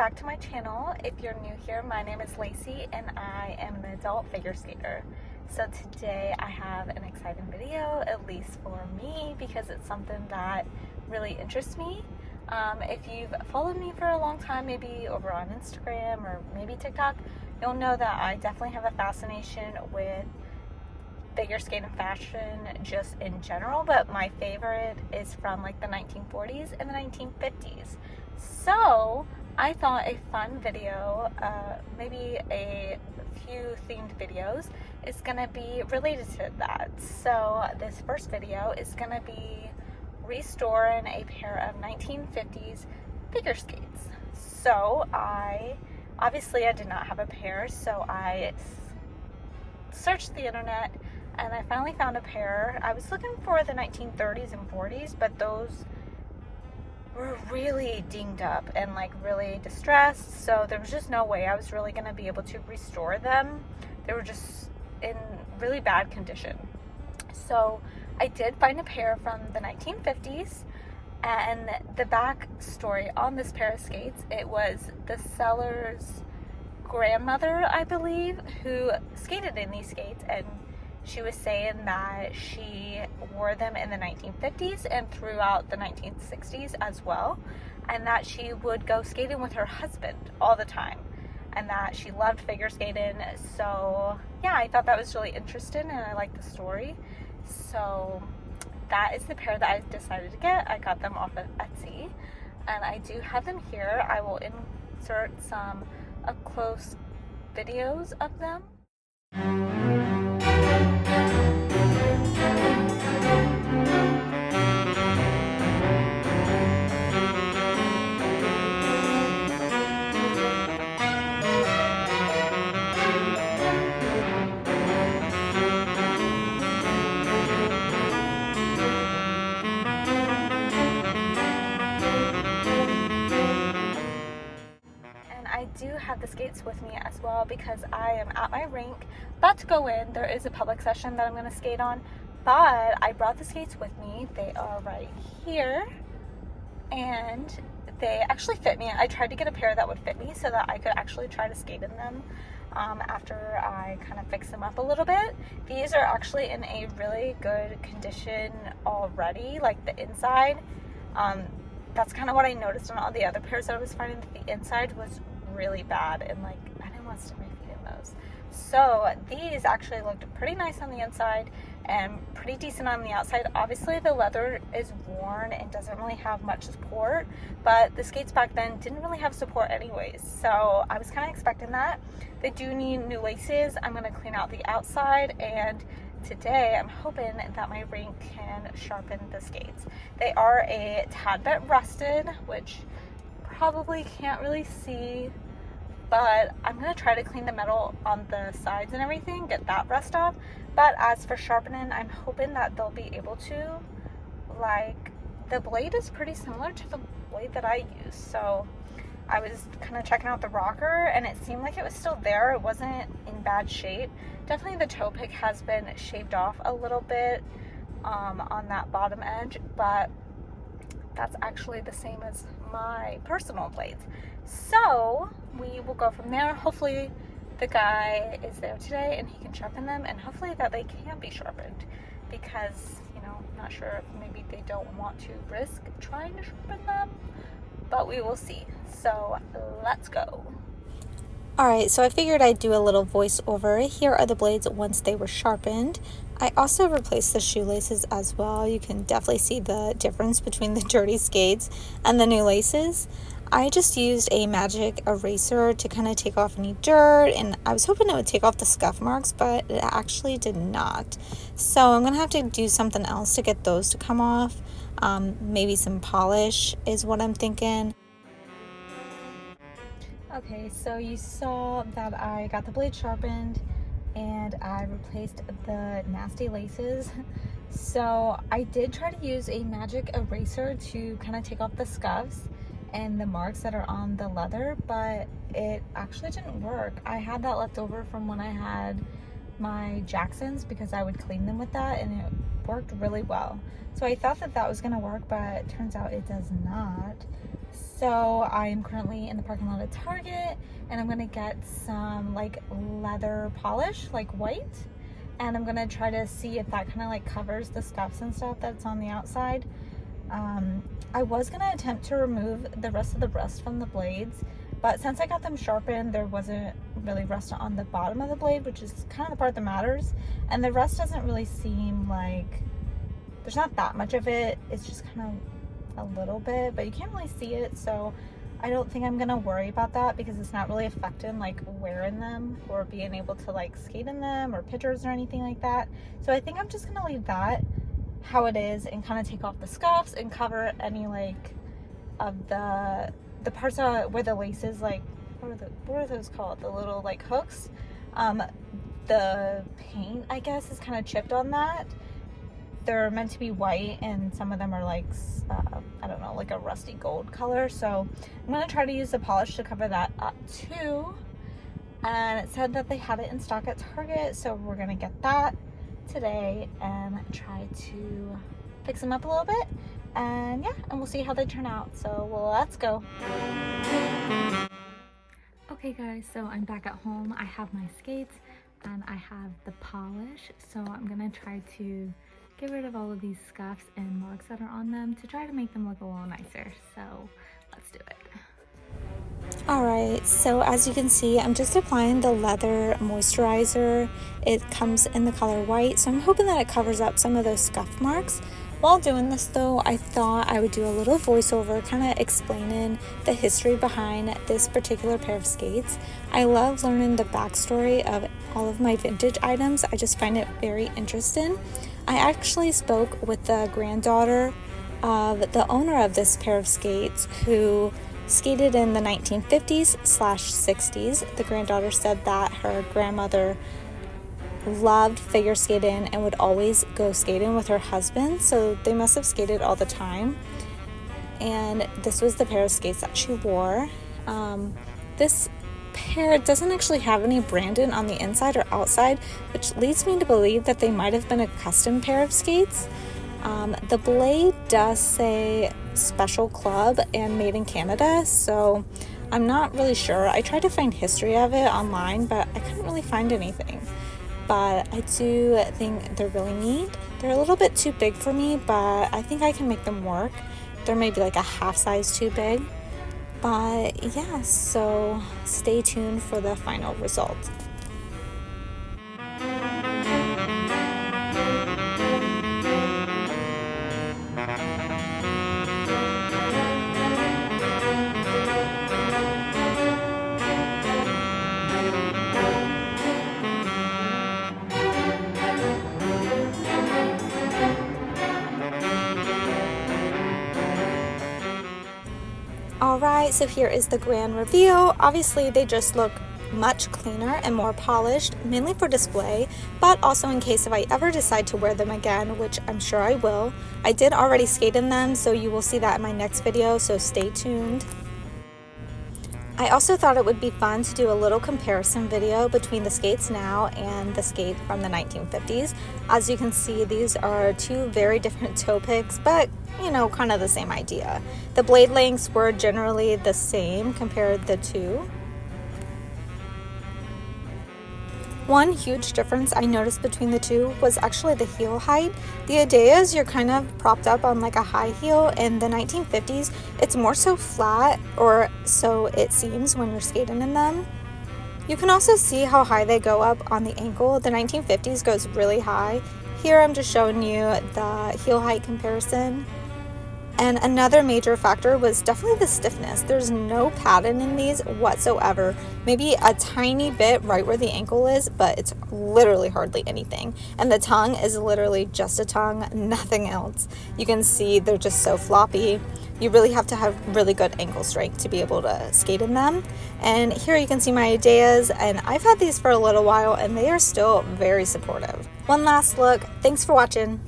back to my channel. If you're new here, my name is Lacey and I am an adult figure skater. So today I have an exciting video, at least for me, because it's something that really interests me. If you've followed me for a long time, maybe over on Instagram or maybe TikTok, you'll know that I definitely have a fascination with figure skating fashion just in general, but my favorite is from like the 1940s and the 1950s. So I thought a fun video, maybe a few themed videos, is gonna be related to that. So this first video is gonna be restoring a pair of 1950s figure skates. So I did not have a pair, so I searched the internet and I finally found a pair. I was looking for the 1930s and 40s, but those were really dinged up and like really distressed, so there was just no way I was really going to be able to restore them. They were just in really bad condition. So I did find a pair from the 1950s, and the back story on this pair of skates, it was the seller's grandmother, I believe, who skated in these skates, and she was saying that she wore them in the 1950s and throughout the 1960s as well, and that she would go skating with her husband all the time, and that she loved figure skating. So yeah, I thought that was really interesting and I liked the story. So that is the pair that I decided to get. I got them off of Etsy and I do have them here. I will insert some up close videos of them. I do have the skates with me as well because I am at my rink about to go in. There is a public session that I'm going to skate on, but I brought the skates with me. They are right here and they actually fit me. I tried to get a pair that would fit me so that I could actually try to skate in them after I kind of fix them up a little bit. These are actually in a really good condition already, like the inside. That's kind of what I noticed on all the other pairs that I was finding, that the inside was really bad and like I didn't want to stick my feet in those. So these actually looked pretty nice on the inside and pretty decent on the outside. Obviously the leather is worn and doesn't really have much support, but the skates back then didn't really have support anyways, so I was kind of expecting that. They do need new laces. I'm going to clean out the outside, and today I'm hoping that my rink can sharpen the skates. They are a tad bit rusted, which probably can't really see, but I'm going to try to clean the metal on the sides and everything, get that rust off. But as for sharpening, I'm hoping that they'll be able to. Like, the blade is pretty similar to the blade that I use, so I was kind of checking out the rocker and it seemed like it was still there. It wasn't in bad shape. Definitely the toe pick has been shaved off a little bit on that bottom edge, but that's actually the same as my personal blades. So we will go from there. Hopefully the guy is there today and he can sharpen them, and hopefully that they can be sharpened, because, you know, I'm not sure if maybe they don't want to risk trying to sharpen them, but we will see. So let's go. Alright, so I figured I'd do a little voiceover. Here are the blades once they were sharpened. I also replaced the shoelaces as well. You can definitely see the difference between the dirty skates and the new laces. I just used a magic eraser to kind of take off any dirt, and I was hoping it would take off the scuff marks, but it actually did not. So I'm going to have to do something else to get those to come off. Maybe some polish is what I'm thinking. Okay, so you saw that I got the blade sharpened and I replaced the nasty laces. So I did try to use a magic eraser to kind of take off the scuffs and the marks that are on the leather, but it actually didn't work. I had that left over from when I had my Jacksons, because I would clean them with that, and it worked really well. So I thought that that was gonna work, but it turns out it does not. So I am currently in the parking lot of Target, and I'm gonna get some like leather polish, like white, and I'm gonna try to see if that kind of like covers the scuffs and stuff that's on the outside. I was gonna attempt to remove the rest of the rust from the blades, but since I got them sharpened, there wasn't really rust on the bottom of the blade, which is kind of the part that matters, and the rust doesn't really seem like, there's not that much of it, it's just kind of a little bit, but you can't really see it, so I don't think I'm gonna worry about that because it's not really affecting like wearing them or being able to like skate in them or pictures or anything like that. So I think I'm just gonna leave that how it is and kind of take off the scuffs and cover any like of the parts where the laces, like what are those called, the little like hooks, the paint I guess is kind of chipped on that. They're meant to be white and some of them are like I don't know, like a rusty gold color, so I'm gonna try to use the polish to cover that up too. And it said that they had it in stock at Target, so we're gonna get that today and try to fix them up a little bit, and yeah, and we'll see how they turn out. So let's go. Okay guys, so I'm back at home. I have my skates and I have the polish, so I'm gonna try to get rid of all of these scuffs and marks that are on them to try to make them look a little nicer. So let's do it. Alright, so as you can see, I'm just applying the leather moisturizer. It comes in the color white, so I'm hoping that it covers up some of those scuff marks. While doing this though, I thought I would do a little voiceover kind of explaining the history behind this particular pair of skates. I love learning the backstory of all of my vintage items. I just find it very interesting. I actually spoke with the granddaughter of the owner of this pair of skates who skated in the 1950s/60s. The granddaughter said that her grandmother loved figure skating and would always go skating with her husband, so they must have skated all the time. And this was the pair of skates that she wore. This pair doesn't actually have any branding on the inside or outside, which leads me to believe that they might have been a custom pair of skates. The blade does say Special Club and made in Canada, so I'm not really sure. I tried to find history of it online, but I couldn't really find anything. But I do think they're really neat. They're a little bit too big for me, but I think I can make them work. They're maybe like a half size too big. But yeah, so stay tuned for the final result. Alright, so here is the grand reveal. Obviously they just look much cleaner and more polished, mainly for display, but also in case if I ever decide to wear them again, which I'm sure I will. I did already skate in them, so you will see that in my next video, so stay tuned. I also thought it would be fun to do a little comparison video between the skates now and the skate from the 1950s. As you can see, these are two very different toe picks, but you know, kind of the same idea. The blade lengths were generally the same compared the two. One huge difference I noticed between the two was actually the heel height. The Adayas, you're kind of propped up on like a high heel. In the 1950s, it's more so flat, or so it seems when you're skating in them. You can also see how high they go up on the ankle. The 1950s goes really high. Here I'm just showing you the heel height comparison. And another major factor was definitely the stiffness. There's no padding in these whatsoever. Maybe a tiny bit right where the ankle is, but it's literally hardly anything. And the tongue is literally just a tongue, nothing else. You can see they're just so floppy. You really have to have really good ankle strength to be able to skate in them. And here you can see my Adayas, and I've had these for a little while and they are still very supportive. One last look. Thanks for watching.